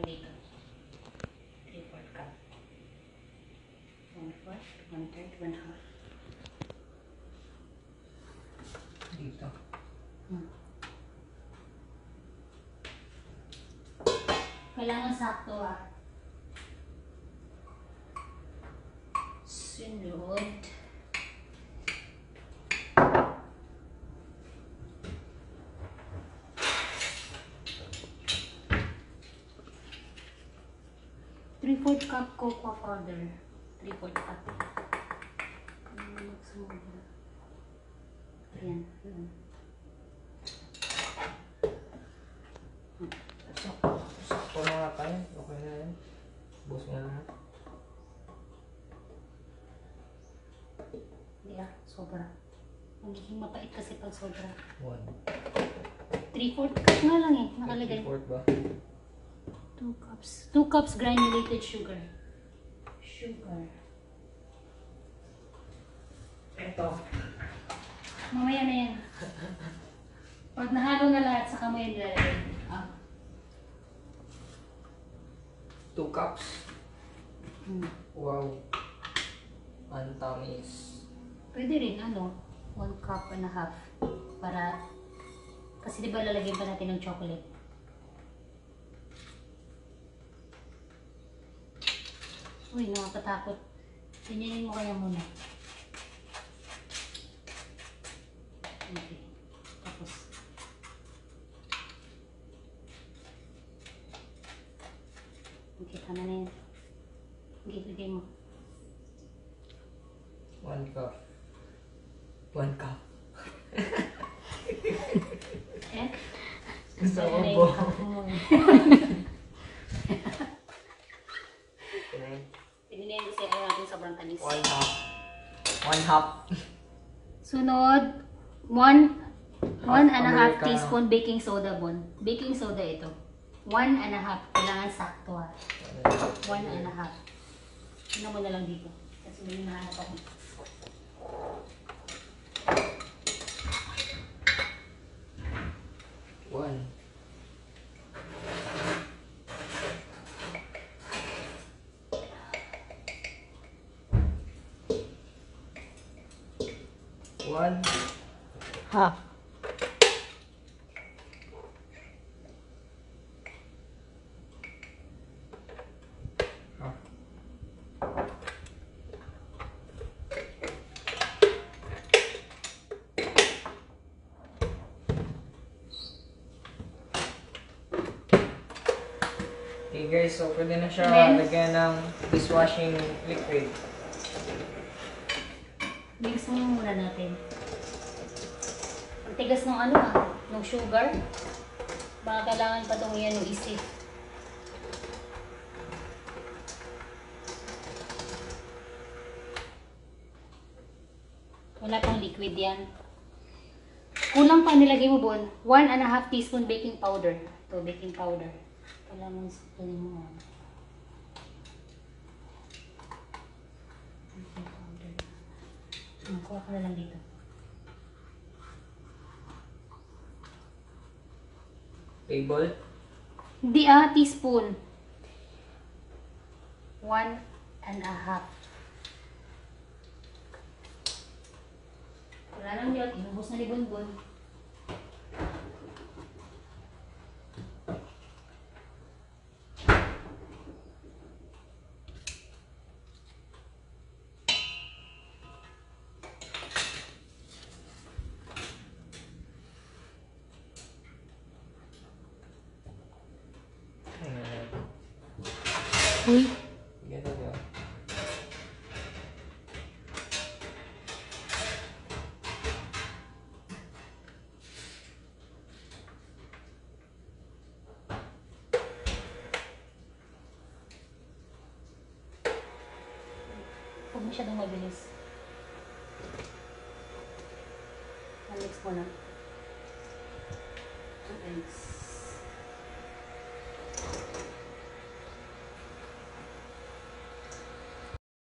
lang dito. 3/4 cup. 1/4, 1/3, 1/2. Dito. Kailangan sakto ah. Sunod. Three-fourth cup cocoa powder. 3/4 cup. Ayan. Sakto na nga tayo. Okay na yan. Bus mo na lahat. Hindi ah, sobra. Magiging mapait kasi pag sobra. 1. 3/4 cup nga lang eh. Nakalagay. 3/4 ba? 2 cups. 2 cups granulated sugar. Ito. Mamaya na yan. Pag nahalo na lahat, saka mo yan lalagay. 2 cups. Wow. Ang tamis. Pwede rin, 1 cup and a half. Para, kasi diba lalagyan pa natin ng chocolate. Uy, nakakatakot. Ganyanin mo kaya muna. Okay. Tapos. Okay, tama na yan. Okay, bigay mo. 1 cup. 1 cup. Eh? Gusto Kaya mo na po. yung cup mo. Pili na yan kasi ayaw natin sobrang talis. 1 half. 1 half. Sunod, 1 and a half Americano. teaspoon baking soda, Bon. Baking soda ito. 1 and a half. Kailangan sakto ha. 1 and a half. Tingnan mo na lang dito. Kasi may nahanap ako. One. Half. Half. Okay guys, so pwede na siya Then, lagyan ng dishwashing liquid. Mix mo muna natin. Ang tigas ng ng sugar. Baka kailangan pa itong yan, isip. Wala pang liquid yan. Kulang pa nilagay mo, Bon. 1 and a half teaspoon baking powder. Ito, baking powder. Kailangan sabihin mo. Baking powder. Kuha ka na lang dito. Table. Hindi teaspoon. 1 and a half. Wala lang yun. Inubos na ni Bonbon. Uy. Ganun yun. Huwag masyadong mabilis. Mix mo na. 2 eggs.